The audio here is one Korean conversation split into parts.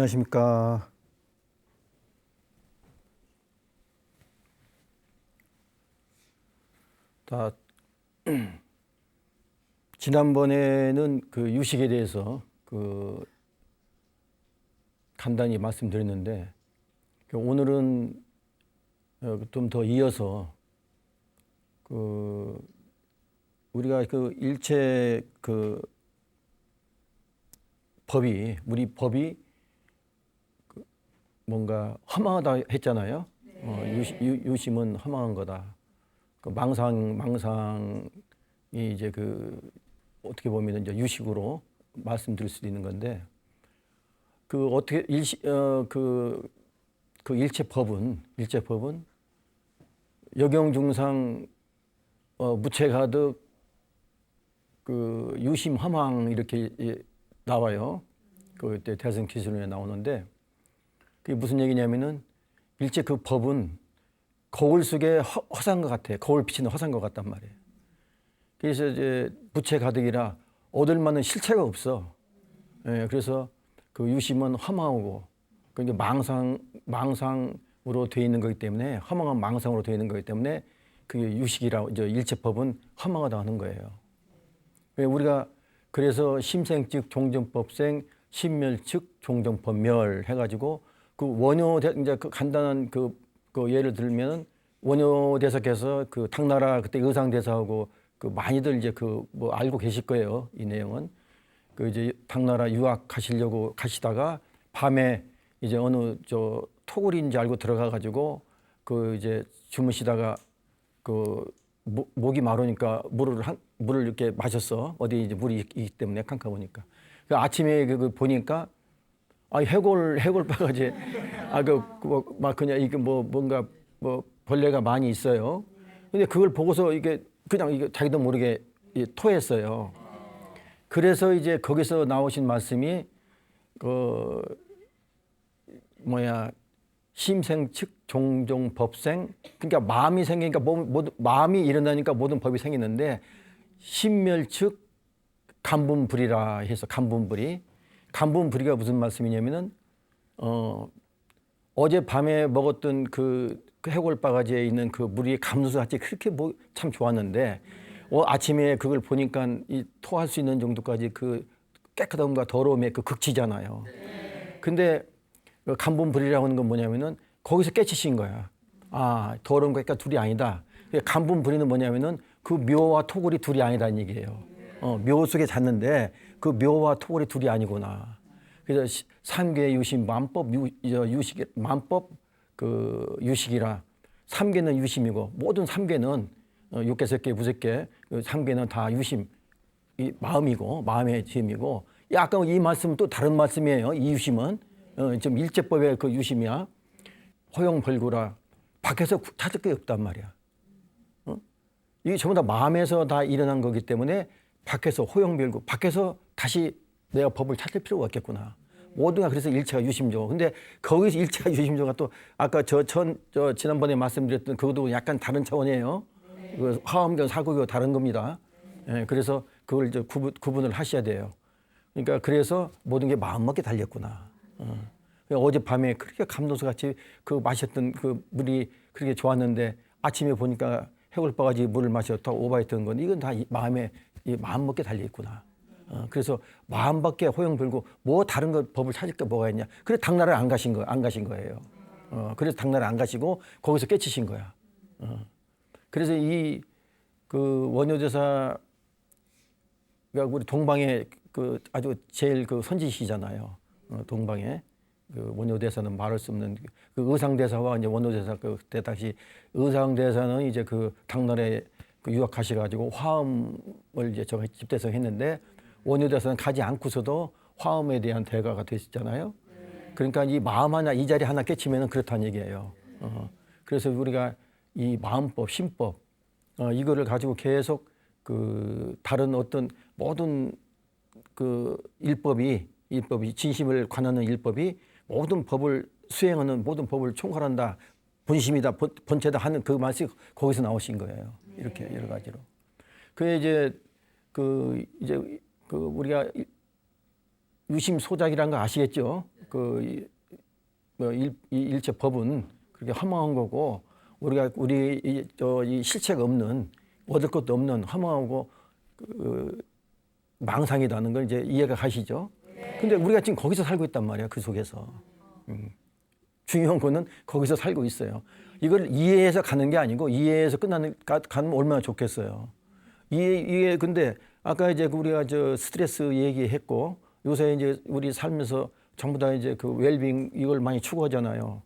안녕하십니까. 다 지난번에는 그 유식에 대해서 그 간단히 말씀드렸는데 오늘은 좀 더 이어서 그 우리가 그 일체 그 법이 우리 법이 뭔가 허망하다 했잖아요. 유심은 허망한 거다. 그 망상이 이제 그 어떻게 보면 이제 유식으로 말씀드릴 수도 있는 건데 그 어떻게 그 일체법은 역영중상 무체가득 그 유심 허망 이렇게 나와요. 그때 대승기술론에 나오는데 그게 무슨 얘기냐면은 일체 그 법은 거울 속에 허사한 것 같아. 거울 비치는 허사한 것 같단 말이에요. 그래서 이제 무체 가득이라 얻을 만한 실체가 없어. 예, 그래서 그 유심은 허망하고 그러니까 망상으로 되어 있는 거기 때문에 허망한 망상으로 되어 있는 거기 때문에 그게 유식이라 이제 일체법은 허망하다 하는 거예요. 우리가 그래서 심생즉 종정법생 심멸즉 종정법멸 해가지고 그 원효 이제 그 간단한 그 예를 들면 원효 대사께서 그 당나라 그때 의상 대사하고 그 많이들 이제 그 뭐 알고 계실 거예요. 이 내용은 그 이제 당나라 유학 가시려고 가시다가 밤에 이제 어느 저 토굴인지 알고 들어가 가지고 그 이제 주무시다가 그 목이 마르니까 물을 이렇게 마셨어. 어디 이제 물이 있기 때문에 캄캄하니까. 그 아침에 그 보니까 해골 바가지 막 그냥 이게 뭔가 벌레가 많이 있어요. 근데 그걸 보고서 이게 그냥 이게 자기도 모르게 토했어요. 그래서 이제 거기서 나오신 말씀이 심생측 종종법생, 그러니까 마음이 생기니까 마음이 일어나니까 모든 법이 생기는데 심멸측 간분불이라 해서 간분불이가 무슨 말씀이냐면은 어제 밤에 먹었던 그 해골바가지에 있는 그 물이 감수같이 그렇게 참 좋았는데 아침에 그걸 보니까 이 토할 수 있는 정도까지 그 깨끗함과 더러움의 그 극치잖아요. 근데 간분불이라고 하는 건 뭐냐면은 거기서 깨치신 거야. 더러움과 깨끗 둘이 아니다. 간분불이는 뭐냐면은 그 묘와 토굴이 둘이 아니다는 얘기예요. 묘 속에 잤는데 그 묘와 토굴이 둘이 아니구나. 그래서 삼계 유심 만법 유식 만법 그 유식이라 삼계는 유심이고 모든 삼계는 육계 색계 무색계 삼계는 다 유심 이 마음이고 마음의 지음이고 아까 이 말씀은 또 다른 말씀이에요. 이 유심은 좀 일제법의 그 유심이야. 허용벌구라 밖에서 찾을 게 없단 말이야. 이게 전부 다 마음에서 다 일어난 거기 때문에 밖에서 허용벌구 밖에서 다시 내가 법을 찾을 필요가 없겠구나. 모두가 그래서 일체가 유심조. 근데 거기서 일체가 유심조가 또 아까 지난번에 말씀드렸던 그것도 약간 다른 차원이에요. 그 화엄경 사구교 다른 겁니다. 예, 그래서 그걸 이제 구분을 하셔야 돼요. 그러니까 그래서 모든 게 마음먹게 달렸구나. 어젯밤에 그렇게 감동서 같이 그 마셨던 그 물이 그렇게 좋았는데 아침에 보니까 해골바가지 물을 마셨다 오바했던 건 이건 다 마음에 마음먹게 달려있구나. 그래서 마음밖에 허용불구 뭐 다른 거 법을 찾을 게 뭐가 있냐. 그래서 당나라를 안 가신 거예요. 그래서 당나라를 안 가시고 거기서 깨치신 거야. 그래서 이 그 원효대사가 우리 동방의 그 아주 제일 그 선지시잖아요. 동방에 그 원효대사는 말할 수 없는 그 의상대사와 이제 원효대사 그때 당시 의상대사는 이제 그 당나라에 그 유학하셔가지고 화엄을 이제 집대성했는데 원효대사는 가지 않고서도 화엄에 대한 대가가 됐었잖아요. 그러니까 이 마음 하나 이 자리 하나 깨치면은 그렇다는 얘기예요. 그래서 우리가 이 마음법, 심법 이거를 가지고 계속 그 다른 어떤 모든 그 일법이 진심을 관하는 일법이 모든 법을 수행하는 모든 법을 총괄한다. 본심이다, 본체다 하는 그 말씀이 거기서 나오신 거예요. 이렇게 여러 가지로. 그게 이제 그 우리가 유심 소작이라는 거 아시겠죠? 일체 법은 그렇게 허망한 거고 우리가 이 실체가 없는 얻을 것도 없는 허망하고 망상이라는 걸 이제 이해가 가시죠? 근데 우리가 지금 거기서 살고 있단 말이야, 그 속에서. 중요한 거는 거기서 살고 있어요. 이걸 이해해서 가는 게 아니고 이해해서 가면 얼마나 좋겠어요. 이해 근데 아까 이제 우리가 스트레스 얘기했고 요새 이제 우리 살면서 전부 다 이제 그 웰빙 이걸 많이 추구하잖아요.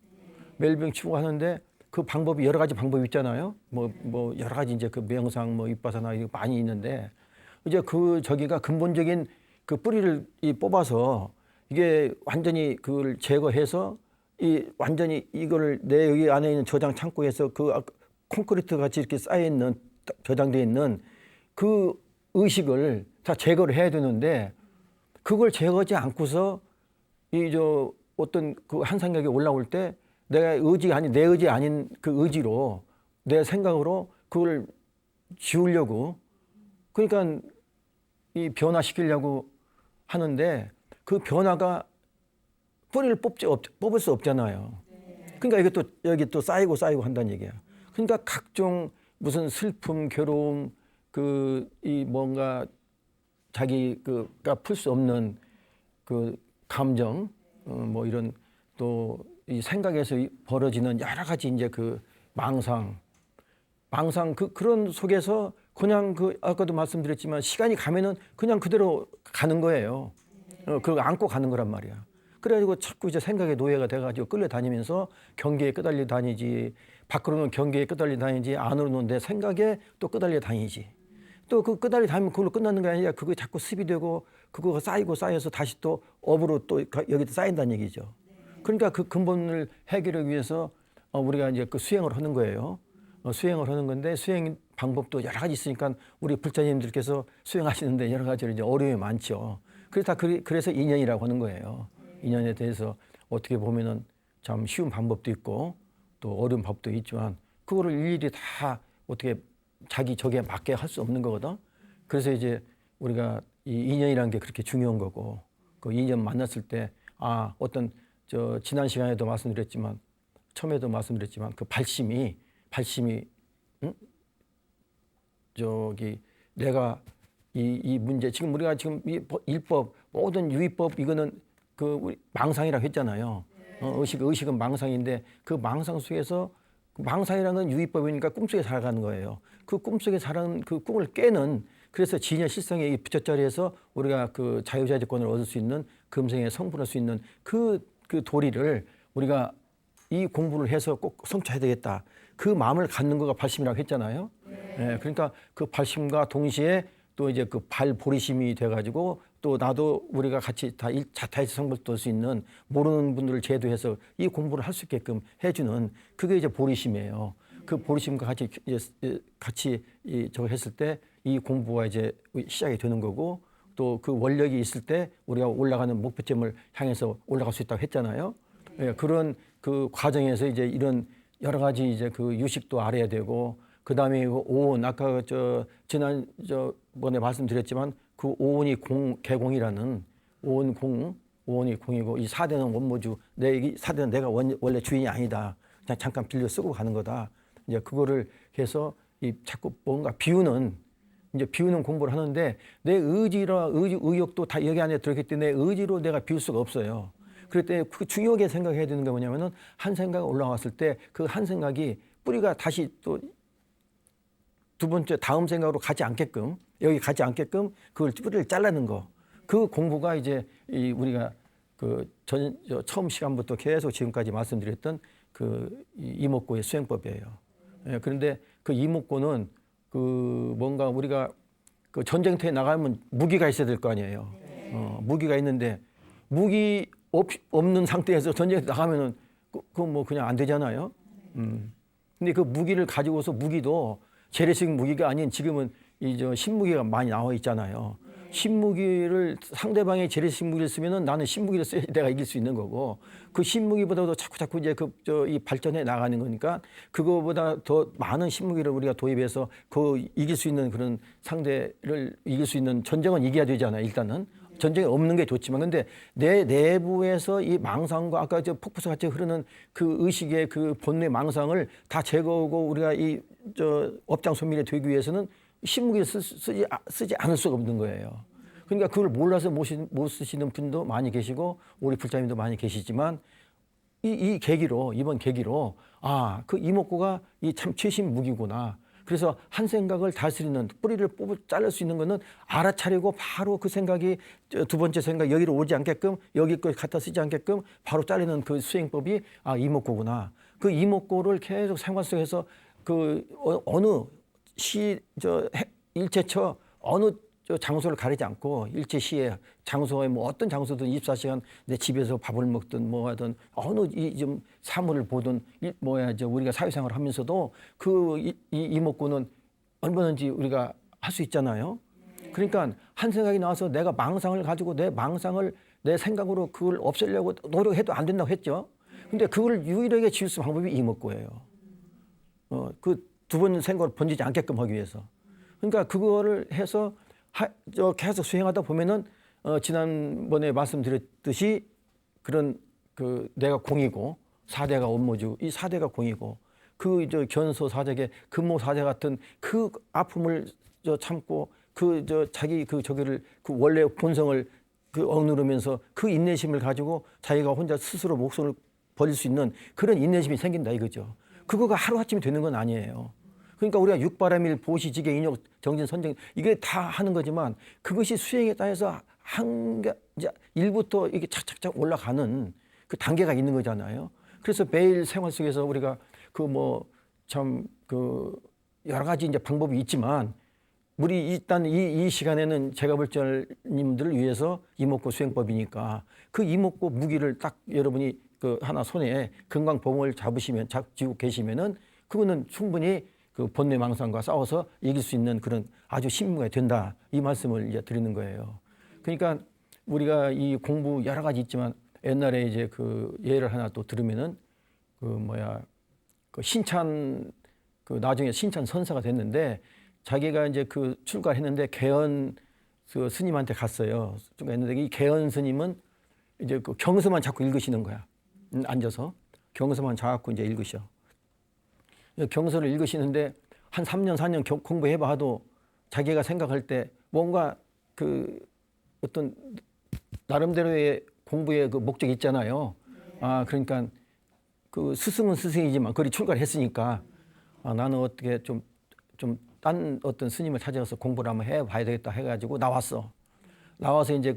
웰빙 추구하는데 그 방법이 여러 가지 방법이 있잖아요. 뭐 여러 가지 이제 그 명상 윗바사나 이거 많이 있는데 이제 저기가 근본적인 그 뿌리를 뽑아서 이게 완전히 그걸 제거해서 완전히 이거를 내 여기 안에 있는 저장 창고에서 콘크리트 같이 이렇게 쌓여 있는 저장되어 있는 그 의식을 다 제거를 해야 되는데 그걸 제거하지 않고서 어떤 그 한 생각이 올라올 때 내 의지 아닌 그 의지로 내 생각으로 그걸 지우려고 그러니까 이 변화시키려고 하는데 그 변화가 뿌리를 뽑을 수 없잖아요. 그러니까 이게 또 여기 또 쌓이고 한다는 얘기야. 그러니까 각종 무슨 슬픔, 괴로움, 이 뭔가 자기가 풀 수 없는 그 감정, 뭐 이런 또 이 생각에서 벌어지는 여러 가지 이제 그 망상 그런 속에서 그냥 아까도 말씀드렸지만 시간이 가면은 그냥 그대로 가는 거예요. 그걸 안고 가는 거란 말이야. 그래가지고 자꾸 이제 생각의 노예가 돼가지고 끌려다니면서 경계에 끄달려 다니지. 밖으로는 경계에 끄달려 다니지. 안으로는 내 생각에 또 끄달려 다니지. 또 그 끄달려 다니면 그걸로 끝나는 게 아니라 그거 자꾸 습이 되고 그거가 쌓여서 다시 또 업으로 또 여기도 쌓인다는 얘기죠. 그러니까 그 근본을 해결하기 위해서 우리가 이제 그 수행을 하는 거예요. 수행을 하는 건데 수행 방법도 여러 가지 있으니까 우리 불자님들께서 수행하시는데 여러 가지 이제 어려움이 많죠. 그래서 인연이라고 하는 거예요. 인연에 대해서 어떻게 보면은 참 쉬운 방법도 있고 또 어려운 방법도 있지만 그거를 일일이 다 어떻게 자기 저기에 맞게 할 수 없는 거거든. 그래서 이제 우리가 이 인연이라는 게 그렇게 중요한 거고 그 인연 만났을 때 어떤 지난 시간에도 말씀드렸지만 처음에도 말씀드렸지만 그 발심이 내가 이 문제 지금 우리가 지금 이 일법 모든 유의법 이거는 우리 망상이라고 했잖아요. 의식은 망상인데 그 망상 속에서 망상이라는 유의법이니까 꿈속에 살아가는 거예요. 그 꿈속에 살아가는 그 꿈을 깨는 그래서 진여 실성의 이 부처자리에서 우리가 그 자유자재권을 얻을 수 있는 금생에 성불할 수 있는 그 도리를 우리가 이 공부를 해서 꼭 성취해야 되겠다. 그 마음을 갖는 거가 발심이라고 했잖아요. 네. 그러니까 그 발심과 동시에 또 이제 그 발보리심이 돼가지고 또 나도 우리가 같이 다 자타에서 성불도 할 수 있는 모르는 분들을 제도해서 이 공부를 할 수 있게끔 해주는 그게 이제 보리심이에요. 그 보리심과 같이 저거 했을 때 이 공부가 이제 시작이 되는 거고 또 그 원력이 있을 때 우리가 올라가는 목표점을 향해서 올라갈 수 있다고 했잖아요. 예, 그런 그 과정에서 이제 이런 여러 가지 이제 그 유식도 알아야 되고 그다음에 오온 아까 지난 번에 말씀드렸지만 그 오온이 개공이라는 오온이 공이고 이 사대는 원모주 이 사대는 내가 원래 주인이 아니다. 그냥 잠깐 빌려 쓰고 가는 거다. 이제 그거를 해서 자꾸 뭔가 비우는 공부를 하는데 내 의욕도 다 여기 안에 들어있기 때문에 의지로 내가 비울 수가 없어요. 그럴 때 그 중요하게 생각해야 되는 게 뭐냐면은 한 생각 올라왔을 때 그 한 생각이 뿌리가 다시 또 두 번째 다음 생각으로 가지 않게끔 여기 가지 않게끔 그걸 뿌리를 잘라는 거. 그 공부가 이제 우리가 처음 시간부터 계속 지금까지 말씀드렸던 그 이목고의 수행법이에요. 예, 그런데 그 이목고는 뭔가 우리가 그 전쟁터에 나가면 무기가 있어야 될 거 아니에요. 무기가 있는데 무기 없는 상태에서 전쟁에 나가면은 뭐 그냥 안 되잖아요. 근데 그 무기를 가지고서 무기도 재래식 무기가 아닌 지금은 신무기가 많이 나와 있잖아요. 신무기를 상대방의 재래식 무기를 쓰면은 나는 신무기를 써야 내가 이길 수 있는 거고 그 신무기보다도 자꾸 이제 이 발전해 나가는 거니까 그거보다 더 많은 신무기를 우리가 도입해서 이길 수 있는 그런 상대를 이길 수 있는 전쟁은 이겨야 되잖아요. 일단은 전쟁이 없는 게 좋지만 근데 내 내부에서 이 망상과 아까 저 폭포수 같이 흐르는 그 의식의 그 본뇌 망상을 다 제거하고 우리가 이 저 업장 소멸이 되기 위해서는 신무기를 쓰지 않을 수가 없는 거예요. 그러니까 그걸 몰라서 못 쓰시는 분도 많이 계시고 우리 불자님도 많이 계시지만 이 계기로 이번 계기로 아, 그 이목구가 이 참 최신 무기구나. 그래서 한 생각을 다스리는 뿌리를 자를 수 있는 거는 알아차리고 바로 그 생각이 두 번째 생각 여기로 오지 않게끔 여기 걸 갖다 쓰지 않게끔 바로 자르는 그 수행법이 아, 이목구구나. 그 이목구를 계속 생활 속에서 그 어느 일체처 어느 장소를 가리지 않고 일제시에 장소에 뭐 어떤 장소든 24시간 내 집에서 밥을 먹든 뭐 하든 어느 좀 사물을 보든 우리가 사회생활을 하면서도 그 이목구는 얼마든지 우리가 할 수 있잖아요. 그러니까 한 생각이 나와서 내가 망상을 가지고 내 망상을 내 생각으로 그걸 없애려고 노력해도 안 된다고 했죠. 근데 그걸 유일하게 지울 수 있는 방법이 이목구예요. 그 두 번 생각을 번지지 않게끔 하기 위해서. 그러니까 그거를 해서 계속 수행하다 보면은 지난번에 말씀드렸듯이 그런 그 내가 공이고 사대가 업무주 이 사대가 공이고 그 견소 사대계 근모 사대 같은 그 아픔을 참고 자기 저기를 그 원래 본성을 억누르면서 그 인내심을 가지고 자기가 혼자 스스로 목숨을 버릴 수 있는 그런 인내심이 생긴다 이거죠. 그거가 하루아침에 되는 건 아니에요. 그러니까 우리가 육바라밀 보시지계 인욕 정진 선정 이게 다 하는 거지만 그것이 수행에 따라서 이제 1부터 이게 착착착 올라가는 그 단계가 있는 거잖아요. 그래서 매일 생활 속에서 우리가 여러 가지 이제 방법이 있지만 우리 일단 이 시간에는 제가 볼절님들을 위해서 이목구 수행법이니까 그 이목구 무기를 딱 여러분이 그 하나 손에 금강보물을 잡지고 계시면은 그거는 충분히 그 본뇌 망상과 싸워서 이길 수 있는 그런 아주 신무가 된다. 이 말씀을 이제 드리는 거예요. 그러니까 우리가 이 공부 여러 가지 있지만 옛날에 이제 그 예를 하나 또 들으면은 그 신찬 나중에 신찬 선사가 됐는데 자기가 이제 그 출가했는데 개연 그 스님한테 갔어요. 출가했는데 이 개연 스님은 이제 그 경서만 자꾸 읽으시는 거야. 앉아서 경서만 자꾸 이제 읽으셔. 경서를 읽으시는데 한 3년 4년 공부해봐도 자기가 생각할 때 뭔가 그 어떤 나름대로의 공부의 그 목적이 있잖아요. 아 그러니까 그 스승은 스승이지만 그리 출가를 했으니까 아, 나는 어떻게 좀 딴 어떤 스님을 찾아서 공부를 한번 해봐야 되겠다 해가지고 나왔어. 나와서 이제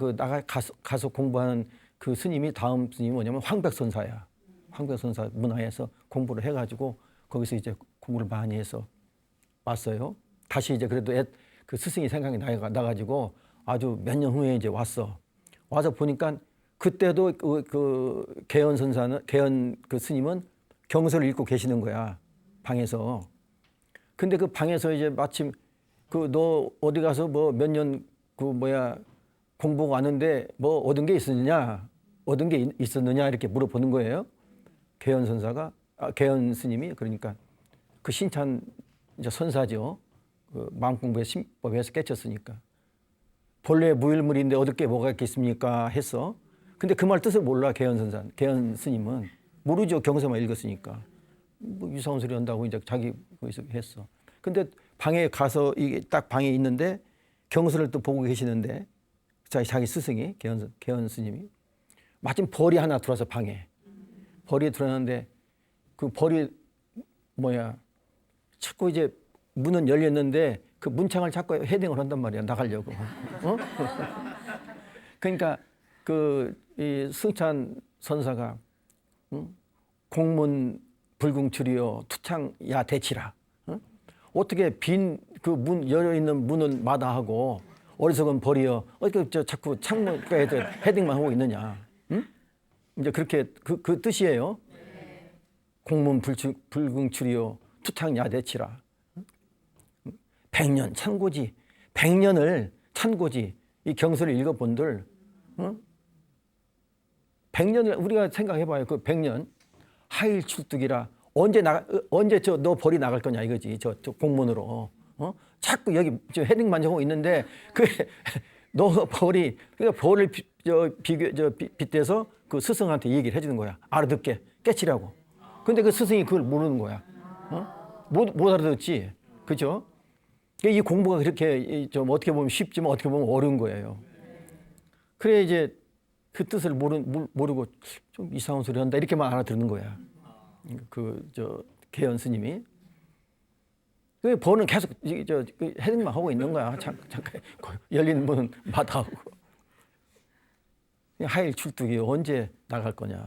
가서 공부하는 그 스님이 다음 스님이 뭐냐면 황백선사야. 황백선사 문화에서 공부를 해가지고 거기서 이제 공부를 많이 해서 왔어요. 다시 이제 그래도 그 스승이 생각이 나가지고 아주 몇 년 후에 이제 왔어. 와서 보니까 그때도 그 개연 그 스님은 경서를 읽고 계시는 거야. 방에서. 근데 그 방에서 이제 마침 그 너 어디 가서 뭐 몇 년 공부하고 왔는데 뭐 얻은 게 있었느냐? 얻은 게 있었느냐? 이렇게 물어보는 거예요. 개연 스님이 그러니까 그 신찬 이제 선사죠. 그 마음 공부에 신법에서 깨쳤으니까 본래 무일물인데 얻을 게 뭐가 있겠습니까? 했어. 근데 그 말 뜻을 몰라 개연 스님은 모르죠. 경서만 읽었으니까 뭐 이상한 소리 한다고 이제 자기 거기서 했어. 근데 방에 가서 이게 딱 방에 있는데 경서를 또 보고 계시는데 자기 스승이 개연 스님이 마침 벌이 하나 들어와서 방에 벌이 들어왔는데 그 벌이 자꾸 이제 문은 열렸는데 그 문창을 자꾸 헤딩을 한단 말이야. 나가려고. 그러니까 이 승찬 선사가 공문 불궁출이여 투창야 대치라. 어떻게 빈 그 문 열려있는 문은 마다하고 어리석은 벌이여 어떻게 자꾸 창문가에 헤딩만 하고 있느냐. 이제 그렇게 그 뜻이에요. 공문 불궁출이여 투창야 대치라. 100년 찬고지. 100년을 찬고지. 이 경서를 읽어본들 100년을 우리가 생각해봐요. 그 100년 하일 출득이라 언제 너 벌이 나갈 거냐 이거지. 저 공문으로 자꾸 여기 헤딩만 하고 있는데 그 너 벌이 그러니까 벌을 빗대서 그 스승한테 얘기를 해주는 거야. 알아듣게 깨치라고. 근데 그 스승이 그걸 모르는 거야. 못 알아듣지, 그죠? 이 공부가 그렇게 좀 어떻게 보면 쉽지만 어떻게 보면 어려운 거예요. 그래 이제 그 뜻을 모르고 좀 이상한 소리 한다 이렇게만 알아듣는 거야. 개연 스님이. 그 벌은 계속 헤딩만 하고 있는 거야. 잠깐 열린 문은 마다하고. 하일 출두기 언제 나갈 거냐.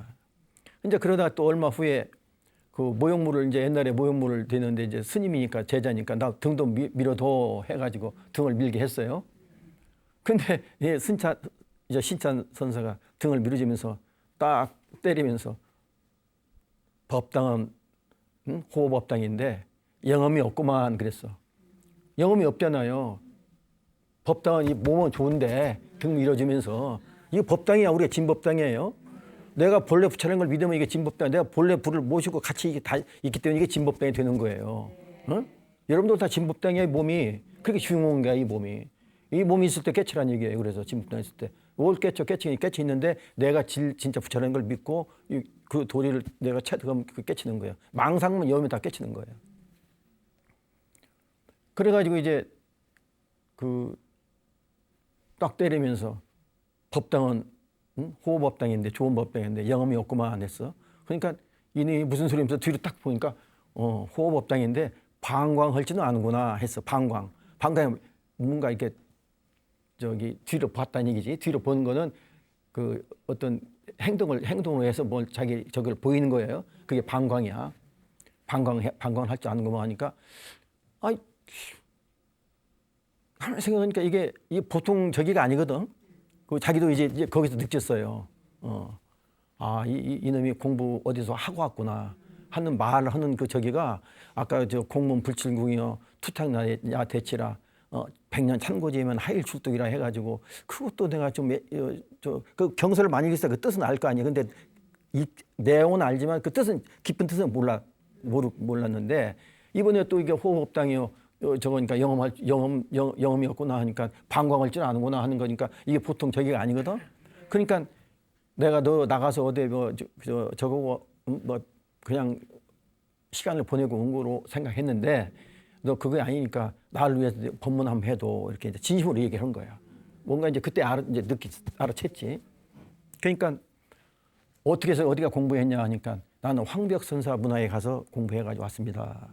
이제 그러다 또 얼마 후에 그 모형물을 이제 옛날에 모형물을 대는데 이제 스님이니까 제자니까 나 등도 밀어둬 해가지고 등을 밀게 했어요. 근데 이제 신찬 선사가 등을 밀어주면서 딱 때리면서 법당은 호법당인데 영험이 없구만 그랬어. 영험이 없잖아요. 법당은 이 몸은 좋은데 등 밀어주면서 이게 법당이야. 우리가 진법당이에요. 내가 본래 부처라는 걸 믿으면 이게 진법당. 내가 본래 부를 모시고 같이 이게 다 있기 때문에 이게 진법당이 되는 거예요. 여러분들 다 진법당이야. 이 몸이 그렇게 중요한 거야. 이 몸이. 이 몸이 있을 때 깨치란 얘기예요. 그래서 진법당 있을 때 뭘 깨쳐 깨치 있는데 내가 진짜 부처라는 걸 믿고 그 도리를 내가 찾으면 깨치는 거예요. 망상만 여면 다 깨치는 거예요. 그래가지고 이제 딱 때리면서 법당은 호법당인데 좋은 법당인데 영험이 없구만 안 했어. 그러니까 이놈이 무슨 소리면서 뒤로 딱 보니까 호법당인데 방광할지는 아는구나 했어. 방광이 뭔가 이렇게 뒤로 봤다는 얘기지. 뒤로 본 거는 그 어떤 행동을 해서 뭘 저걸 보이는 거예요. 그게 방광이야. 방광을 할 줄 아는구만 하니까 가만히 생각하니까 이게 보통 저기가 아니거든. 자기도 이제 거기서 느꼈어요. 이놈이 공부 어디서 하고 왔구나 하는 말을 하는 그 저기가 아까 공문 불칠궁이여 투탕야 대치라 백년 참고지면 하일 출두기라 해가지고 그것도 내가 그 경서를 많이 읽었어. 그 뜻은 알 거 아니에요. 근데 이 내용은 알지만 그 뜻은 깊은 뜻은 몰랐는데 이번에 또 이게 호흡당이요. 저거니까 영험이었구나 하니까 방광할 줄 아는구나 하는 거니까 이게 보통 저기가 아니거든. 그러니까 내가 너 나가서 어디 저거 그냥 시간을 보내고 온 거로 생각했는데 너 그게 아니니까 나를 위해서 법문 한번 해도 이렇게 이제 진심으로 얘기를 한 거야. 뭔가 이제 그때 알아챘지. 그러니까 어떻게 해서 어디가 공부했냐 하니까 나는 황벽선사 문화에 가서 공부해가지고 왔습니다.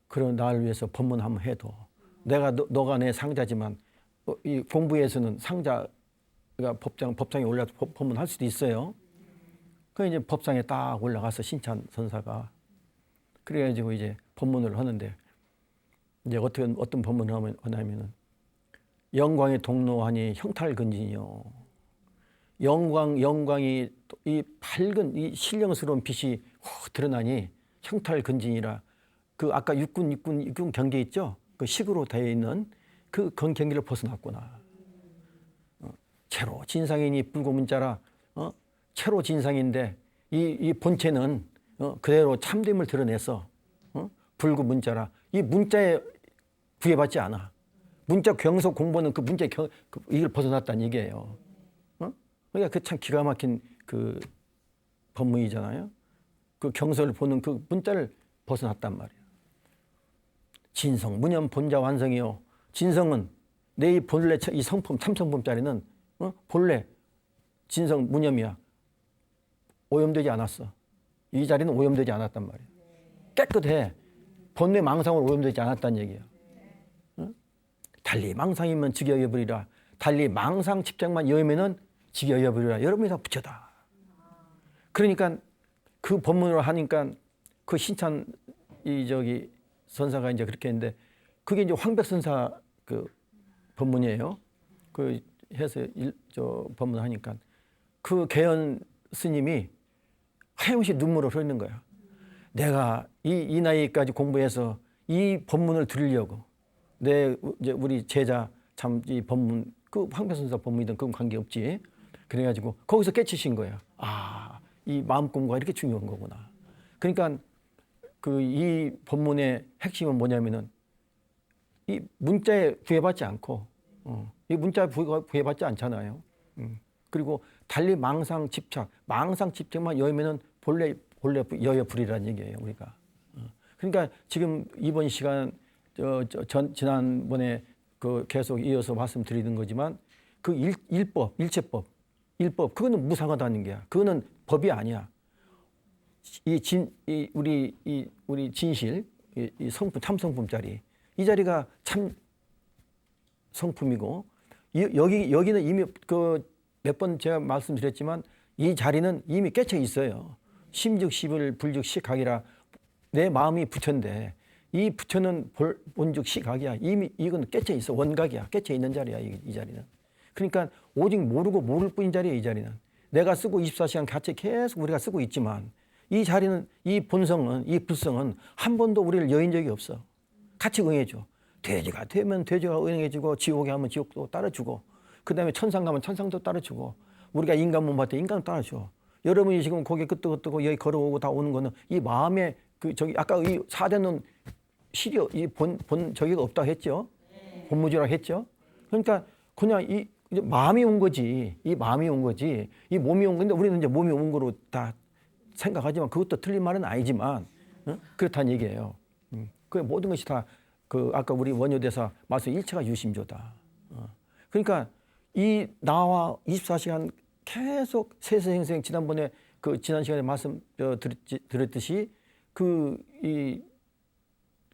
그런 나를 위해서 법문 한번 해도 내가 너가 내 상자지만 이 공부에서는 상자가 법상에 올라서 법문할 수도 있어요. 그 이제 법상에 딱 올라가서 신찬 선사가 그래가지고 이제 법문을 하는데 이제 어떤 법문을 하냐면은 영광의 동로하니 형탈근진이요. 영광이 이 밝은 이 신령스러운 빛이 드러나니 형탈근진이라. 그 아까 육군 경계 있죠? 그 식으로 되어 있는 그 경계를 벗어났구나. 채로 진상이니 불고 문자라. 채로 진상인데 이 본체는 그대로 참됨을 드러내서 불고 문자라. 이 문자에 구애받지 않아. 문자 경서 공부는 그 문자 이걸 벗어났다는 얘기예요. 그러니까 그 참 기가 막힌 그 법문이잖아요. 그 경서를 보는 그 문자를 벗어났단 말이에요. 진성 무념 본자 완성이요. 진성은 내 본래 이 성품 참성품자리는 본래 진성 무념이야. 오염되지 않았어. 이 자리는 오염되지 않았단 말이에요. 깨끗해. 본래 망상으로 오염되지 않았다는 얘기예요. 달리 망상이면 직여여버리라. 달리 망상 집착만 여면은 직여여버리라. 여러분이 다 부처다. 그러니까 그 법문으로 하니까 그 신찬 선사가 이제 그렇게 했는데 그게 이제 황백선사 그 법문이에요. 그 해서 법문하니까 그 개연 스님이 하염없이 눈물을 흘리는 거야. 내가 이 나이까지 공부해서 이 법문을 들으려고 우리 제자 참 이 법문 그 황백선사 법문이든 그건 관계 없지. 그래가지고 거기서 깨치신 거야. 이 마음 공부가 이렇게 중요한 거구나. 그러니까 이 법문의 핵심은 뭐냐면은 이 문자에 구애받지 않고 이 문자 부여받지 않잖아요. 그리고 달리 망상 집착만 여면은 본래 여여 불이라는 얘기예요, 우리가. 그러니까 지금 이번 시간 지난번에 그 계속 이어서 말씀드리는 거지만 그 일체법 그거는 무상하다는 게야. 그거는 법이 아니야. 우리 진실 이 성품 참성품짜리 이 자리가 참 성품이고 여기는 이미 그 몇 번 제가 말씀드렸지만 이 자리는 이미 깨쳐 있어요. 심즉 시불 불즉 시각이라 내 마음이 부처인데 이 부처는 본즉 시각이야. 이미 이건 깨쳐 있어. 원각이야. 깨쳐 있는 자리야 이 자리는. 그러니까 오직 모르고 모를 뿐인 자리야 이 자리는. 내가 쓰고 24시간 같이 계속 우리가 쓰고 있지만 이 자리는 이 본성은 이 불성은 한 번도 우리를 여인 적이 없어. 같이 응해줘. 돼지가 되면 돼지가 응해주고 지옥에 하면 지옥도 따라주고 그다음에 천상 가면 천상도 따라주고 우리가 인간 몸 받을 때 인간도 따라줘. 여러분이 지금 거기 끄떡끄떡 여기 걸어오고 다 오는 거는 이 마음에 그 저기 아까 이 사대는 시려 이 본 저기가 없다고 했죠. 본무지라고 했죠. 그러니까 그냥 이 이제 마음이 온 거지. 이 마음이 온 거지. 이 몸이 온 건데 우리는 이제 몸이 온 거로 다 생각하지만 그것도 틀린 말은 아니지만 그렇다는 얘기예요. 그 모든 것이 다 그 아까 우리 원효대사 말씀 일체가 유심조다. 그러니까 이 나와 24시간 계속 세세행생 지난번에 그 지난 시간에 말씀 드렸듯이 그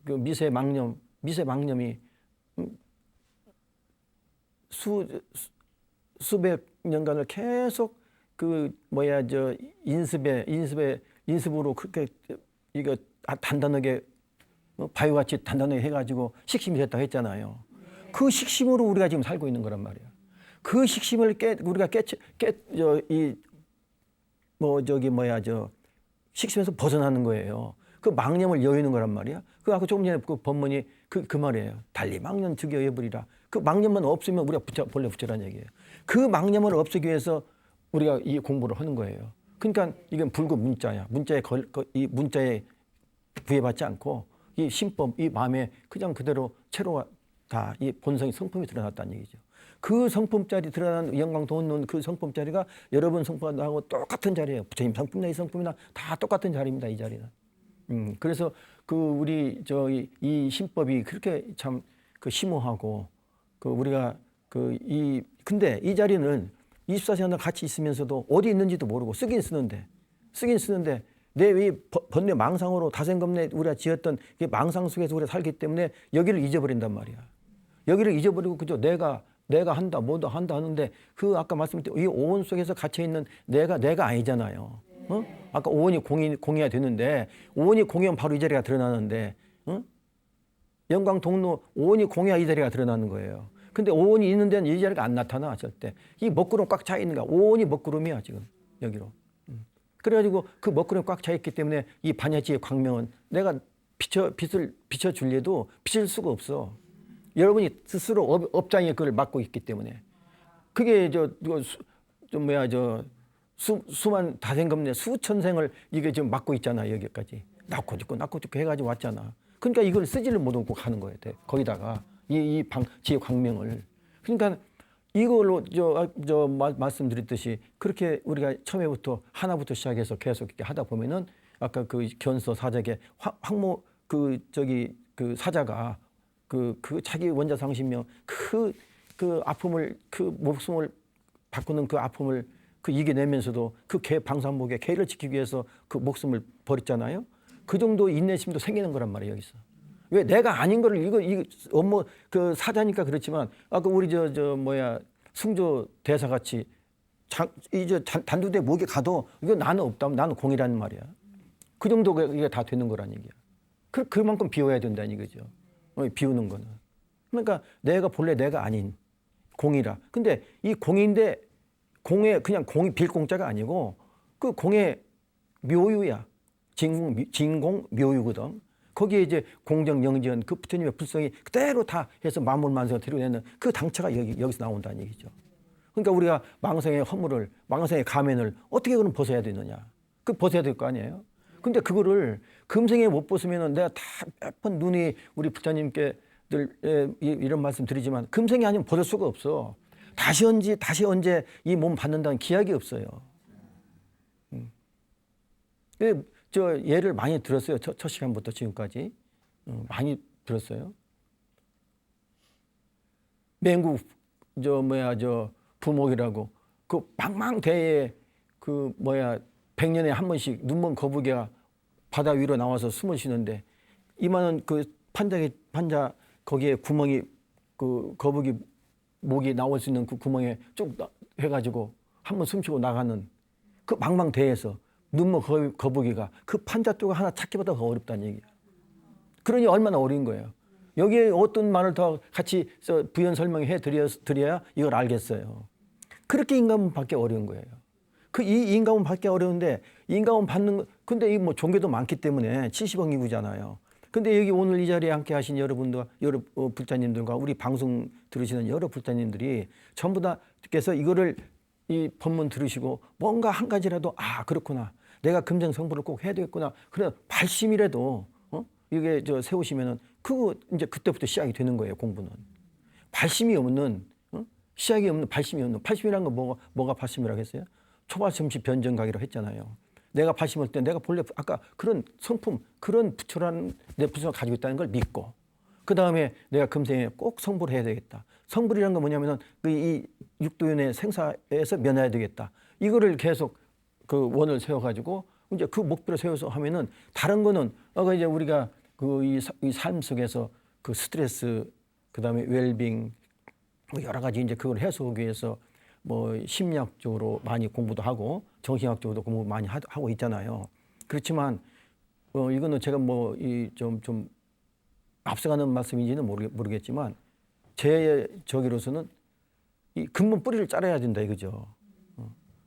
미세 망념이 수백 년간을 계속 그 인습으로 그렇게 이거 단단하게 바위같이 단단하게 해가지고 식심이 됐다고 했잖아요. 그 식심으로 우리가 지금 살고 있는 거란 말이야. 그 식심을 우리가 식심에서 벗어나는 거예요. 그 망념을 여의는 거란 말이야. 그 아까 조금 전에 그 법문이 그 말이에요. 달리 망념 즉여 여버리라. 그 망념만 없으면 우리가 본래 부처란 얘기예요. 그 망념을 없애기 위해서 우리가 이 공부를 하는 거예요. 그러니까 이건 불구 문자야. 이 문자에 부여받지 않고 이 신법, 이 마음에 그냥 그대로 채로 다 이 본성의 성품이 드러났다는 얘기죠. 그 성품짜리 드러난 영광 돋는 그 성품짜리가 여러분 성품하고 똑같은 자리예요. 부처님 성품이나 이 성품이나 다 똑같은 자리입니다. 이 자리는. 그래서 그 우리 이 신법이 그렇게 참 그 심오하고 그 우리가 근데 이 자리는 24시간 같이 있으면서도 어디 있는지도 모르고 쓰긴 쓰는데 내 이 번뇌 망상으로 다생겁내 우리가 지었던 망상 속에서 우리가 살기 때문에 여기를 잊어버린단 말이야. 여기를 잊어버리고 그저 내가 한다 뭐도 한다 하는데 그 아까 말씀드린 이 오온 속에서 갇혀 있는 내가 아니잖아요. 아까 오온이 공이가 되는데 오온이 공이면 바로 이 자리가 드러나는데 영광 동로 오온이 공이야 이 자리가 드러나는 거예요. 근데 오온이 있는 데는 이 자리가 안 나타나 절대. 이 먹구름 꽉 차 있는 거야. 오온이 먹구름이야 지금 여기로. 그래가지고 그 먹구름이 꽉 차 있기 때문에 이 반야지의 광명은 내가 빛을 비춰줄래도 비칠 수가 없어. 여러분이 스스로 업장에 그걸 맡고 있기 때문에 그게 수만 다생겁내 수천 생을 이게 지금 맡고 있잖아. 여기까지 낳고 죽고 해가지고 왔잖아. 그러니까 이걸 쓰지를 못하고 가는 거예요. 거기다가 이 지의 광명을. 그러니까 이걸로 말씀드렸듯이 그렇게 우리가 처음에부터 하나부터 시작해서 계속 이렇게 하다 보면은 아까 그 견서 사작의 황모 그 사자가 그 자기 원자 상신명 그 아픔을 그 목숨을 바꾸는 그 아픔을 이겨내면서도 그 개 방산복에 개를 지키기 위해서 그 목숨을 버렸잖아요. 그 정도 인내심도 생기는 거란 말이에요 여기서. 왜 내가 아닌 거를 이거 업무 그 사자니까 그렇지만 아까 우리 승조 대사 같이 이제 단두대 목에 가도 이거 나는 없다 나는 공이라는 말이야. 그 정도가 이게 다 되는 거란 얘기야. 그만큼 비워야 된다는 얘기죠. 비우는 거는. 그러니까 내가 본래 내가 아닌 공이라. 근데 이 공인데 공에 그냥 공이 빌공자가 아니고 그 공의 묘유야. 진공 묘유거든. 거기에 이제 공정 영지연 그 부처님의 불성이 그대로 다 해서 만물만성을 드러내는 그 당처가 여기서 나온다는 얘기죠. 그러니까 우리가 망상의 허물을 망상의 가면을 어떻게 그럼 벗어야 되느냐. 그 벗어야 될 거 아니에요. 근데 그거를 금생에 못 벗으면은 내가 다 몇 번 눈이 우리 부처님께 이런 말씀 드리지만 금생이 아니면 벗을 수가 없어. 다시 언제 이 몸 받는다는 기약이 없어요. 저 예를 많이 들었어요. 첫 시간부터 지금까지 많이 들었어요. 맹구 저 부목이라고 그 망망대해에 그 100년에 한 번씩 눈먼 거북이가 바다 위로 나와서 숨을 쉬는데 이만한 그 판자 거기에 구멍이 그 거북이 목이 나올 수 있는 그 구멍에 쭉 해가지고 한 번 숨쉬고 나가는 그 망망대해에서 눈먼 거북이가 그 판자 뚜가 하나 찾기보다 더 어렵다는 얘기야. 그러니 얼마나 어려운 거예요. 여기에 어떤 말을 더 같이 부연 설명해 드려야 이걸 알겠어요. 그렇게 인간은 받기 어려운 거예요. 이 인간은 받기 어려운데 인간은 받는 근데 이 종교도 많기 때문에 70억 인구잖아요. 근데 여기 오늘 이 자리에 함께 하신 여러분들, 여러 불자님들과 우리 방송 들으시는 여러 불자님들이 전부 다께서 이거를 이 법문 들으시고 뭔가 한 가지라도 그렇구나. 내가 금생 성불을 꼭 해야 되겠구나. 그래 발심이라도 이게 세우시면은 그거 이제 그때부터 시작이 되는 거예요. 공부는 발심이 없는 시작이 없는 발심이 없는 발심이라는 건 뭐가 발심이라고 했어요? 초발심시 변정각이라고 했잖아요. 내가 발심할 때 내가 본래 아까 그런 성품 그런 부처라는 내 부처가 가지고 있다는 걸 믿고 그 다음에 내가 금생에 꼭 성불을 해야 되겠다. 성불이라는 건 뭐냐면은 이 육도윤의 생사에서 면해야 되겠다. 이거를 계속 그 원을 세워가지고 이제 그 목표를 세워서 하면은 다른 거는 이제 우리가 그 이 삶 속에서 그 스트레스 그다음에 웰빙 여러 가지 이제 그걸 해소하기 위해서 심리학적으로 많이 공부도 하고 정신학적으로도 공부 많이 하고 있잖아요. 그렇지만 이거는 제가 좀 앞서가는 말씀인지는 모르겠지만 제 저기로서는 이 근본 뿌리를 잘라야 된다 이거죠.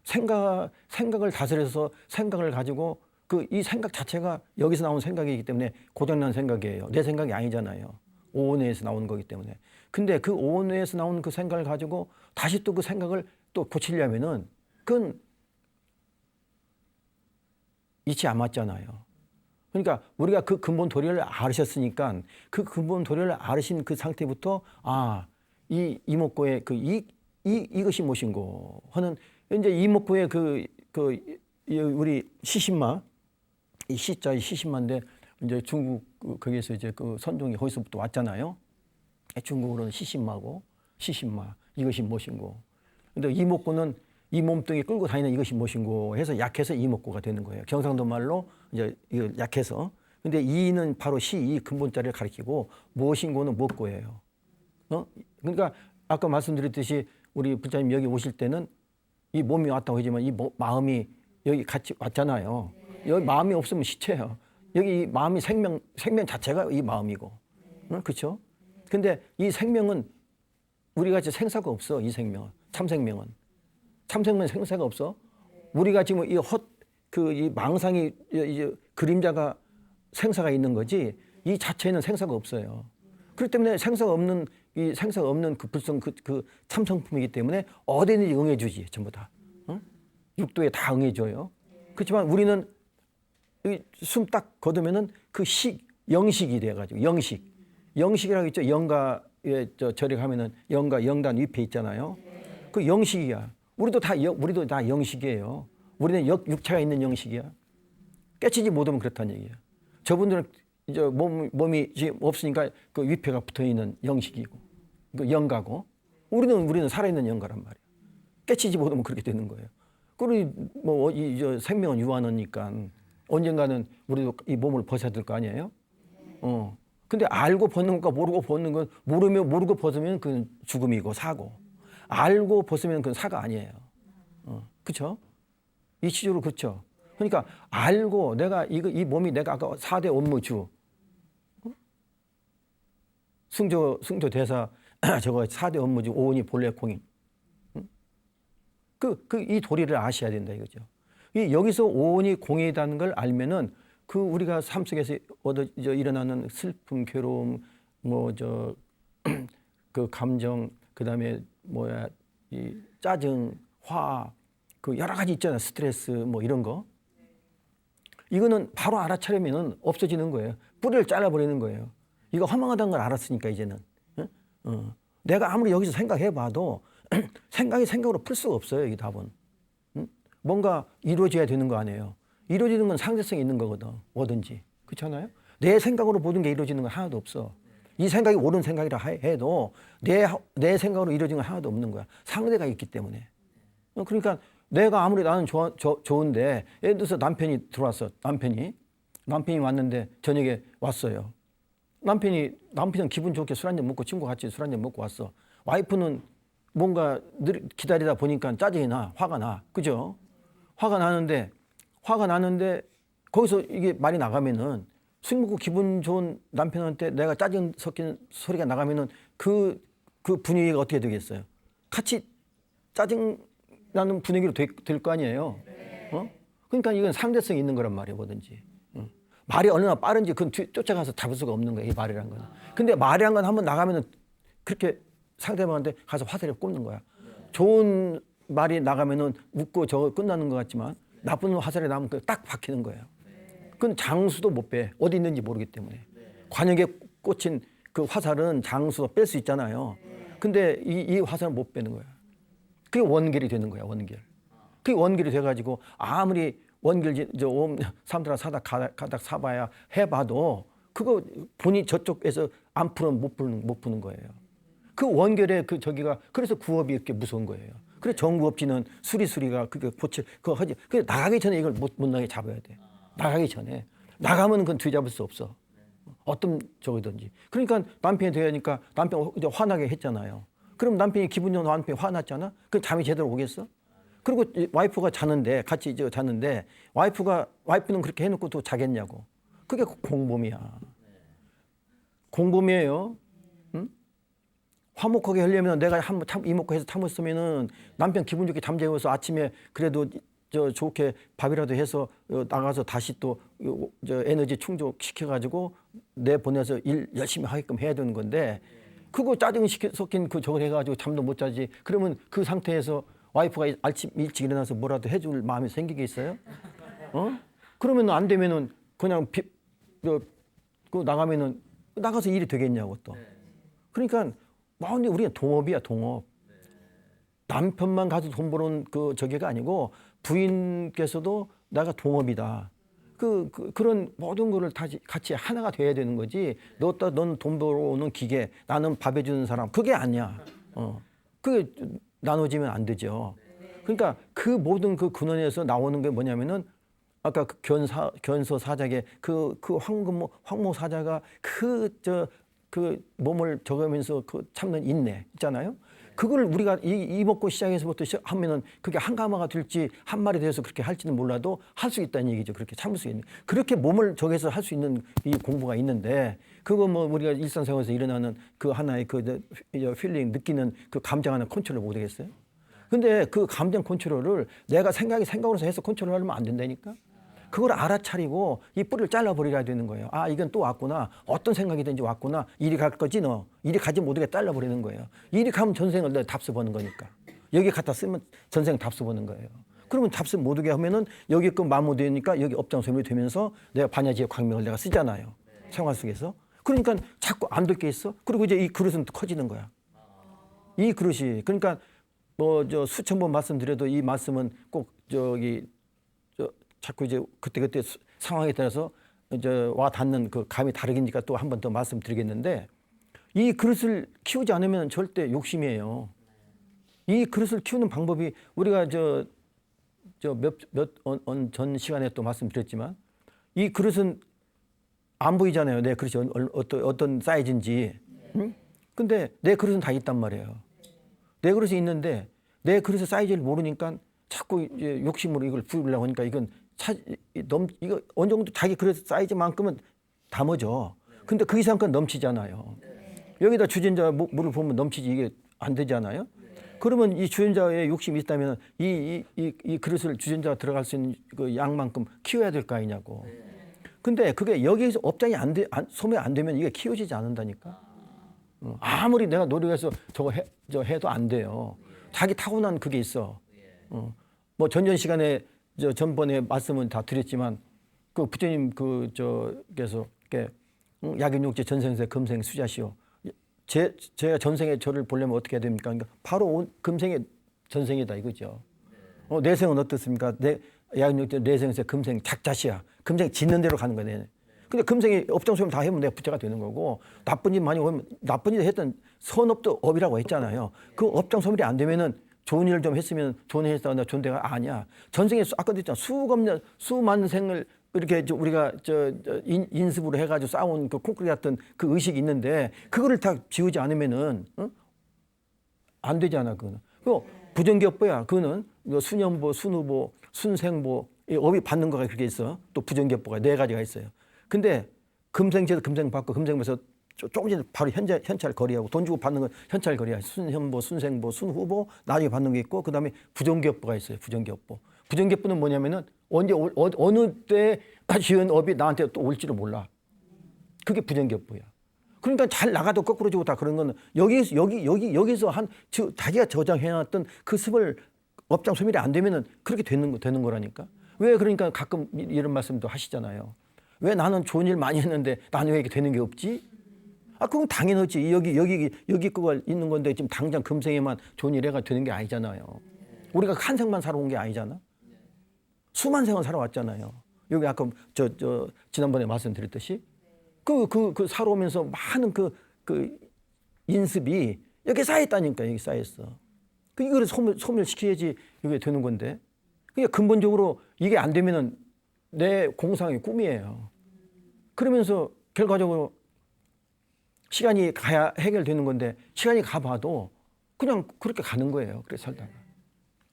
생각을 다스려서 생각을 가지고 이 생각 자체가 여기서 나온 생각이기 때문에 고장난 생각이에요. 내 생각이 아니잖아요. 오온에서 나오는 거기 때문에. 근데 그 오온에서 나온 그 생각을 가지고 다시 또 그 생각을 또 고치려면은 그건 이치 안 맞잖아요. 그러니까 우리가 그 근본 도리를 알으셨으니까 그 근본 도리를 알으신 그 상태부터 이 이목구의 이것이 무엇인고 하는 이제 이목구의 우리 시신마 이 시자의 시신마인데 이제 중국 거기에서 이제 그 선종이 거기서부터 왔잖아요. 중국으로는 시신마 이것이 무엇인고. 근데 이목구는 이 몸뚱이 끌고 다니는 이것이 무엇인고 해서 약해서 이목구가 되는 거예요. 경상도 말로 이제 이거 약해서. 근데 이는 바로 이 근본자리를 가리키고 무엇인고는 무엇고예요. 그러니까 아까 말씀드렸듯이 우리 불자님 여기 오실 때는 이 몸이 왔다고 하지만 이 마음이 여기 같이 왔잖아요. 여기 마음이 없으면 시체예요. 여기 이 마음이 생명 자체가 이 마음이고. 그렇죠? 근데 이 생명은 우리 같이 생사가 없어. 이 생명은. 참생명은 생사가 없어. 우리가 지금 이 망상이 이제 그림자가 생사가 있는 거지 이 자체에는 생사가 없어요. 그렇기 때문에 생사가 없는 그 불성 그 참성품이기 때문에 어디든지 응해주지 전부 다. 육도에 다 응해줘요. 그렇지만 우리는 숨 딱 거두면은 그 영식이 돼가지고 영식이라고 있죠. 영가에 절에 가면은 영단 위패 있잖아요. 그 영식이야. 우리도 다 영식이에요. 우리는 육체가 있는 영식이야. 깨치지 못하면 그렇다는 얘기야. 저분들은 이제 몸이 지금 없으니까 그 위패가 붙어 있는 영식이고, 그 영가고, 우리는 살아있는 영가란 말이야. 깨치지 못하면 그렇게 되는 거예요. 그리고 이 생명은 유한하니까 언젠가는 우리도 이 몸을 벗어야 될 거 아니에요? 근데 알고 벗는 것과 모르고 벗는 건 모르고 벗으면 그건 죽음이고 사고. 알고 벗으면 그건 사가 아니에요. 그렇죠? 이치적으로 그렇죠. 그러니까 알고 내가 이 몸이 내가 아까 4대 업무주 승조 대사 저거 4대 업무주 오온이 본래 공인. 이 도리를 아셔야 된다 이거죠. 여기서 오온이 공이라는 걸 알면은 그 우리가 삶 속에서 일어나는 슬픔, 괴로움, 그 감정, 그다음에 이 짜증, 화, 그 여러 가지 있잖아요. 스트레스 이런 거. 이거는 바로 알아차리면은 없어지는 거예요. 뿌리를 잘라버리는 거예요. 이거 허망하다는 걸 알았으니까 이제는. 내가 아무리 여기서 생각해봐도 생각이 생각으로 풀 수가 없어요. 이 답은. 뭔가 이루어져야 되는 거 아니에요. 이루어지는 건 상대성이 있는 거거든. 뭐든지. 그렇잖아요. 내 생각으로 모든 게 이루어지는 건 하나도 없어. 이 생각이 옳은 생각이라 해도 내 생각으로 이루어지는 건 하나도 없는 거야. 상대가 있기 때문에. 그러니까 내가 아무리 나는 좋은데 예를 들어서 남편이 들어왔어. 남편이 왔는데 저녁에 왔어요. 남편은 기분 좋게 술 한잔 먹고 친구와 같이 술 한잔 먹고 왔어. 와이프는 뭔가 기다리다 보니까 짜증이 나, 화가 나. 그죠? 화가 나는데 거기서 이게 말이 나가면은 술 먹고 기분 좋은 남편한테 내가 짜증 섞인 소리가 나가면은 그 분위기가 어떻게 되겠어요? 같이 짜증 나는 분위기로 될 거 아니에요. 그러니까 이건 상대성이 있는 거란 말이에요, 뭐든지. 말이 얼마나 빠른지 그건 쫓아가서 잡을 수가 없는 거예요, 이 말이란 거는. 근데 말이란 건 한번 나가면은 그렇게 상대방한테 가서 화살을 꼽는 거야. 좋은 말이 나가면은 웃고 저거 끝나는 것 같지만 나쁜 화살이 나면 딱 박히는 거예요. 그건 장수도 못 빼. 어디 있는지 모르기 때문에. 관역에 꽂힌 그 화살은 장수가 뺄 수 있잖아요. 근데 이 화살은 못 빼는 거야. 그게 원결이 되는 거야, 원결. 그게 원결이 돼가지고 아무리 원결 사람들아 가닥 사봐야 해봐도 그거 본인 저쪽에서 안 풀면 못 푸는 거예요. 그 원결의 그 저기가 그래서 구업이 이렇게 무서운 거예요. 그래서 정구업지는 수리가 그게 그거 하지. 그래 나가기 전에 이걸 못 나게 잡아야 돼. 나가기 전에 나가면 그건 뒤잡을 수 없어. 어떤 저기든지. 그러니까 남편이 되니까 남편 이제 화나게 했잖아요. 그럼 남편이 기분 좋은 남편이 화났잖아. 그럼 잠이 제대로 오겠어? 그리고 와이프가 자는데 같이 이제 자는데 와이프는 그렇게 해놓고 또 자겠냐고. 그게 공범이야. 공범이에요. 응? 화목하게 하려면 내가 한번 이목해서 참았으면은 남편 기분 좋게 잠재워서 아침에 그래도 좋게 밥이라도 해서 나가서 다시 또 에너지 충족시켜가지고 내보내서 일 열심히 하게끔 해야 되는 건데 그거 짜증 섞인 저걸 해가지고 잠도 못 자지. 그러면 그 상태에서 와이프가 아침 일찍 일어나서 뭐라도 해줄 마음이 생기겠어요? 그러면 안 되면은 그냥 나가면은 나가서 일이 되겠냐고 또. 그러니까 근데 우리가 동업이야, 동업. 남편만 가서 돈 버는 저게가 아니고 부인께서도 내가 동업이다. 그런 모든 거를 다 같이 하나가 돼야 되는 거지. 넌 돈 벌어오는 기계, 나는 밥 해주는 사람. 그게 아니야. 그게 나눠지면 안 되죠. 그러니까 그 모든 그 근원에서 나오는 게 뭐냐면은 아까 그 견서 사작의 그 황모 사자가 그 몸을 저으면서 그 참는 인내 있잖아요. 그걸 우리가 이 먹고 시작해서부터 하면은 그게 한 가마가 될지 한 마리 돼서 그렇게 할지는 몰라도 할 수 있다는 얘기죠. 그렇게 참을 수 있는. 그렇게 몸을 저기서 할 수 있는 이 공부가 있는데 그거 뭐 우리가 일상생활에서 일어나는 그 하나의 필링 느끼는 그 감정 하나 컨트롤 못 하겠어요? 근데 그 감정 컨트롤을 내가 생각으로 해서 컨트롤하면 안 된다니까? 그걸 알아차리고 이 뿌리를 잘라버려야 되는 거예요. 아, 이건 또 왔구나. 어떤 생각이든지 왔구나. 이리 갈 거지 너. 이리 가지 못하게 잘라버리는 거예요. 이리 가면 전생을 내 답수 보는 거니까. 여기 갖다 쓰면 전생 답수 보는 거예요. 그러면 답수 못 오게 하면은 여기 그 마모되니까 여기 업장소멸이 되면서 내가 반야지의 광명을 내가 쓰잖아요. 생활 속에서. 그러니까 자꾸 안 될 게 있어. 그리고 이제 이 그릇은 커지는 거야. 이 그릇이. 그러니까 수천 번 말씀드려도 이 말씀은 꼭 자꾸 이제 그때 상황에 따라서 와 닿는 그 감이 다르니까 또 한 번 더 말씀드리겠는데 이 그릇을 키우지 않으면 절대 욕심이에요. 이 그릇을 키우는 방법이 우리가 전 시간에 또 말씀드렸지만 이 그릇은 안 보이잖아요. 내 그릇이 어떤 사이즈인지. 응? 근데 내 그릇은 다 있단 말이에요. 내 그릇이 있는데 내 그릇의 사이즈를 모르니까 자꾸 이제 욕심으로 이걸 부으려고 하니까 이거 어느 정도 자기 그릇 사이즈만큼은 담아져. 근데 그 이상 건 넘치잖아요. 여기다 주전자 물을 보면 넘치지 이게 안 되잖아요. 그러면 이 주전자에 욕심이 있다면 이 그릇을 주전자가 들어갈 수 있는 그 양만큼 키워야 될 거 아니냐고. 근데 그게 여기에서 업장이 소멸 안 되면 이게 키워지지 않는다니까. 아무리 내가 노력해서 저거 해도 안 돼요. 자기 타고난 그게 있어. 뭐 전전 시간에 전번에 말씀은 다 드렸지만 그 부처님 그께서 약인육지 전생세 금생 수자시오. 제가 전생에 저를 보려면 어떻게 해야 됩니까? 그러니까 바로 금생의 전생이다 이거죠. 내생은 어떻습니까? 약인육지 내생세 금생 작자시야. 금생 짓는 대로 가는 거네. 근데 금생이 업장소멸 다 하면 내가 부자가 되는 거고, 나쁜 짓 많이 오면 나쁜 짓 했던 선업도 업이라고 했잖아요. 그 업장소멸이 안 되면은 좋은 일을 좀 했으면 좋은 일 했다, 좋은 데가 아니야. 전생에 아까도 했잖아. 수많은 생을 이렇게 우리가 인습으로 해가지고 쌓아온 그 콘크리트 같은 그 의식이 있는데 그거를 다 지우지 않으면은 안 되잖아. 그거는. 그 부정기업보야. 그거는 수년보, 순후보, 순생보 이 업이 받는 거가 그렇게 있어. 또 부정기업보가 4가지가 있어요. 근데 금생제도 금생 받고 금생에서 조금 전에 바로 현찰 거래하고 돈 주고 받는 건 현찰 거래야. 순현보, 순생보, 순후보 나중에 받는 게 있고 그다음에 부정기업보가 있어요. 부정기업보. 부정기업보는 뭐냐면은 언제 어느 때 지은 업이 나한테 또 올지를 몰라. 그게 부정기업보야. 그러니까 잘 나가도 거꾸로 주고 다 그런 거는 여기서 자기가 저장해놨던 그 습을 업장 소멸이 안 되면은 그렇게 되는 거라니까. 왜 그러니까 가끔 이런 말씀도 하시잖아요. 왜 나는 좋은 일 많이 했는데 나는 왜 이렇게 되는 게 없지? 그건 당연하지. 여기 거가 있는 건데 지금 당장 금생에만 좋은 일 해가 되는 게 아니잖아요. 우리가 한 생만 살아온 게 아니잖아. 수만 생을 살아왔잖아요. 여기 아까 지난번에 말씀드렸듯이 그 살아오면서 많은 그 인습이 여기 쌓였다니까. 여기 쌓였어. 이거를 소멸시켜야지 이게 되는 건데. 그러니까 근본적으로 이게 안 되면은 내 공상의 꿈이에요. 그러면서 결과적으로 시간이 가야 해결되는 건데 시간이 가봐도 그냥 그렇게 가는 거예요. 그렇게 살다가.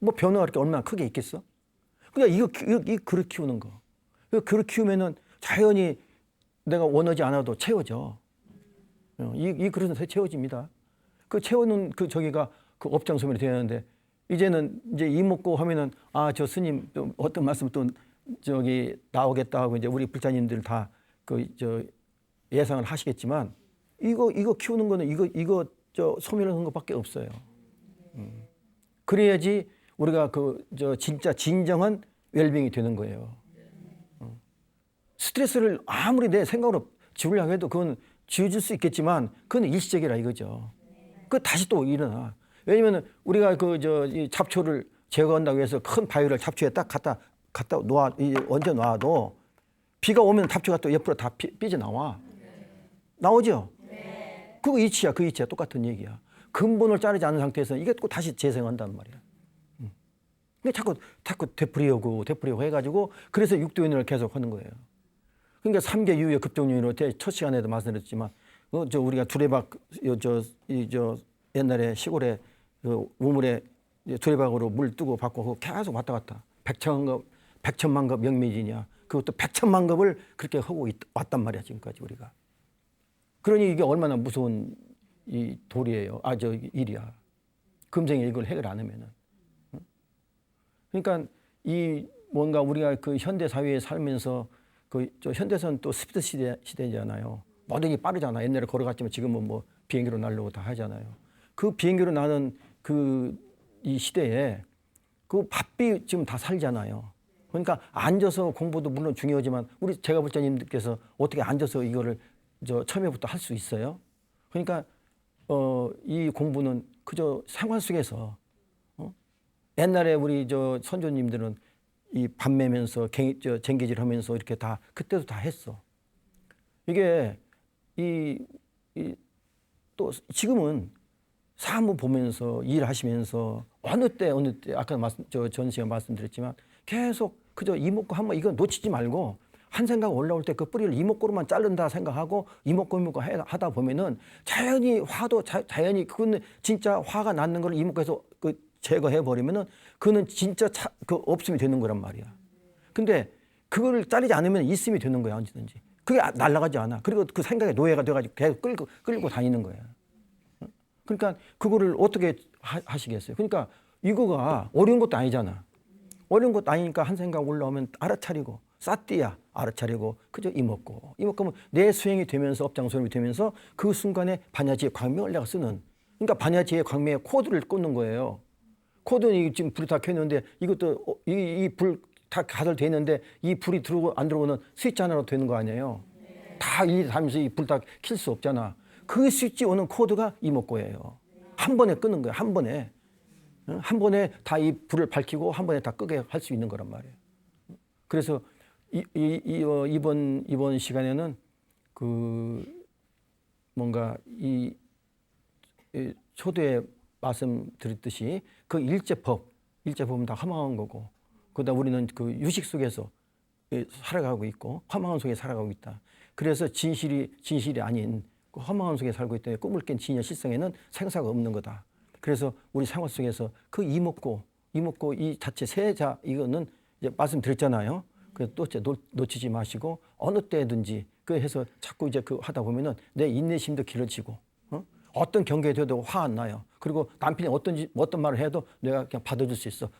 뭐 변화가 그렇게 얼마나 크게 있겠어? 그러니까 이 그릇 키우는 거. 그릇 키우면은 자연히 내가 원하지 않아도 채워져. 이 그릇은 채워집니다. 그 채우는 저기가 그 업장 소멸이 되는데 이제는 이제 이목고 하면은 저 스님 또 어떤 말씀 또 나오겠다 하고 이제 우리 불자님들 다 예상을 하시겠지만 이거 키우는 거는 이거 소멸하는 것밖에 없어요. 그래야지 우리가 진짜 진정한 웰빙이 되는 거예요. 스트레스를 아무리 내 생각으로 지우려고 해도 그건 지워질 수 있겠지만 그건 일시적이라 이거죠. 그 다시 또 일어나. 왜냐면은 우리가 이 잡초를 제거한다고 해서 큰 바위를 잡초에 딱 갖다 얹어 놔도 비가 오면 잡초가 또 옆으로 다 삐져나와. 나오죠? 그거 이치야. 그 이치야. 똑같은 얘기야. 근본을 자르지 않은 상태에서 이게 또 다시 재생한단 말이야. 근데 자꾸 되풀이하고 해가지고 그래서 육도윤회를 계속 하는 거예요. 그러니까 3개 유효 급종윤회로 첫 시간에도 말씀드렸지만 우리가 두레박 옛날에 시골에 우물에 두레박으로 물 뜨고 받고 계속 왔다 갔다. 백천만급 영매진이야. 그것도 백천만급을 그렇게 하고 왔단 말이야 지금까지 우리가. 그러니 이게 얼마나 무서운 이 도리예요. 일이야. 금생에 이걸 해결 안 하면은. 그러니까 뭔가 우리가 그 현대 사회에 살면서 현대선 또 스피드 시대잖아요. 모든 게 빠르잖아. 옛날에 걸어갔지만 지금은 뭐 비행기로 날르고 다 하잖아요. 그 비행기로 나는 이 시대에 그 바삐 지금 다 살잖아요. 그러니까 앉아서 공부도 물론 중요하지만 제가 불자님들께서 어떻게 앉아서 이거를 처음에부터 할 수 있어요? 그러니까 이 공부는 그저 생활 속에서 옛날에 우리 선조님들은 이 밥 매면서 쟁기질 하면서 이렇게 다 그때도 다 했어. 이게 또 지금은 사무 보면서 일하시면서 어느 때 아까 전 시간 말씀드렸지만 계속 그저 이목구 한번 이거 놓치지 말고 한 생각 올라올 때 그 뿌리를 이목구로만 자른다 생각하고 이목구 하다 보면은 자연히 화도 자연히 그거는 진짜 화가 나는 걸 이목구에서 제거해 버리면은 그거는 진짜 없음이 되는 거란 말이야. 근데 그거를 자르지 않으면 있음이 되는 거야 언제든지. 그게 날아가지 않아. 그리고 그 생각에 노예가 돼가지고 계속 끌고 다니는 거야. 그러니까 그거를 어떻게 하시겠어요? 그러니까 이거가 어려운 것도 아니잖아. 어려운 것도 아니니까 한 생각 올라오면 알아차리고 싸띠야 알아차리고 그저 이먹고 내 수행이 되면서 업장소임이 되면서 그 순간에 반야지의 광명을 내가 쓰는. 그러니까 반야지의 광명에 코드를 꽂는 거예요. 코드는 지금 불이 다 켜있는데 이것도 이 불 다 가설돼 있는데 이 불이 들어오고 안 들어오는 스위치 하나로 되는 거 아니에요. 다 일일이 다니면서 이 불 다 킬 수 없잖아. 그 스위치 오는 코드가 이목구예요. 한 번에 끄는 거야. 한 번에. 한 번에 다 이 불을 밝히고 한 번에 다 끄게 할 수 있는 거란 말이에요. 그래서 이번 시간에는 그 뭔가 이 초대에 말씀드렸듯이 그 일제법은 다 허망한 거고, 그다음 우리는 그 유식 속에서 살아가고 있고 허망한 속에 살아가고 있다. 그래서 진실이 아닌 그 허망한 속에 살고 있다. 꿈을 깬 진여 실성에는 생사가 없는 거다. 그래서 우리 생활 속에서 그 이목구 이 자체 세자 이거는 이제 말씀드렸잖아요. 그래서 또 놓치지 마시고 어느 때든지 그 해서 자꾸 이제 그 하다 보면은 내 인내심도 길어지고 어떤 경계에 돼도 화 안 나요. 그리고 남편이 어떤 말을 해도 내가 그냥 받아줄 수 있어.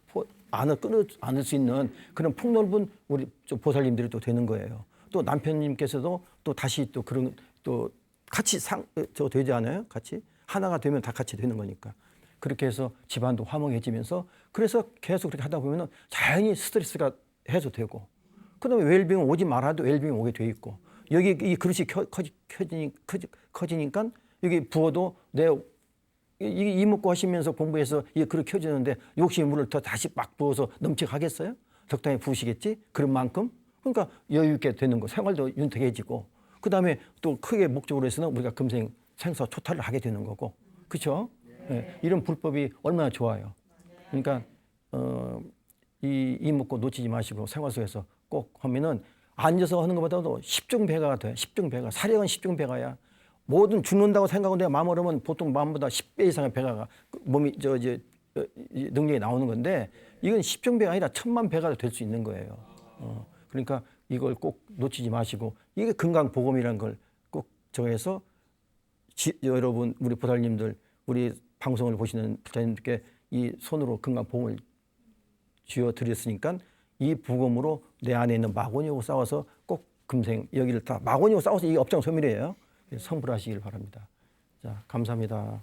끊을 수 있는 그런 폭넓은 우리 보살님들이 또 되는 거예요. 또 남편님께서도 또 다시 또 그런 또 같이 되지 않아요? 같이 하나가 되면 다 같이 되는 거니까. 그렇게 해서 집안도 화목해지면서 그래서 계속 그렇게 하다 보면은 자연히 스트레스가 해소되고, 그다음에 웰빙 오지 말아도 웰빙 오게 돼 있고, 여기 이 그릇이 커지니까 여기 부어도 이먹고 하시면서 공부해서 이 그릇 켜지는데 욕심의 물을 더 다시 막 부어서 넘쳐가겠어요? 적당히 부으시겠지? 그런 만큼 그러니까 여유 있게 되는 거, 생활도 윤택해지고, 그다음에 또 크게 목적으로 해서는 우리가 금생 생사 초탈을 하게 되는 거고, 그렇죠? 네. 이런 불법이 얼마나 좋아요. 그러니까 이먹고 놓치지 마시고 생활 속에서 꼭 하면은 앉아서 하는 것보다도 10중배가 돼. 10중배가. 사력은 10중배가야. 뭐든 죽는다고 생각하고 내가 마음으로면 보통 마음보다 10배 이상의 배가 몸이 능력이 나오는 건데, 이건 10중배가 아니라 1000만 배가 될 수 있는 거예요. 그러니까 이걸 꼭 놓치지 마시고, 이게 건강보검이라는 걸 꼭 정해서 여러분 우리 보살님들 우리 방송을 보시는 부자님들께 이 손으로 건강보험을 쥐어드렸으니까 이 부검으로 내 안에 있는 마곤이하고 싸워서 꼭 금생 여기를 다 마곤이하고 싸워서 이게 업장소멸이에요. 성불하시길 바랍니다. 자, 감사합니다.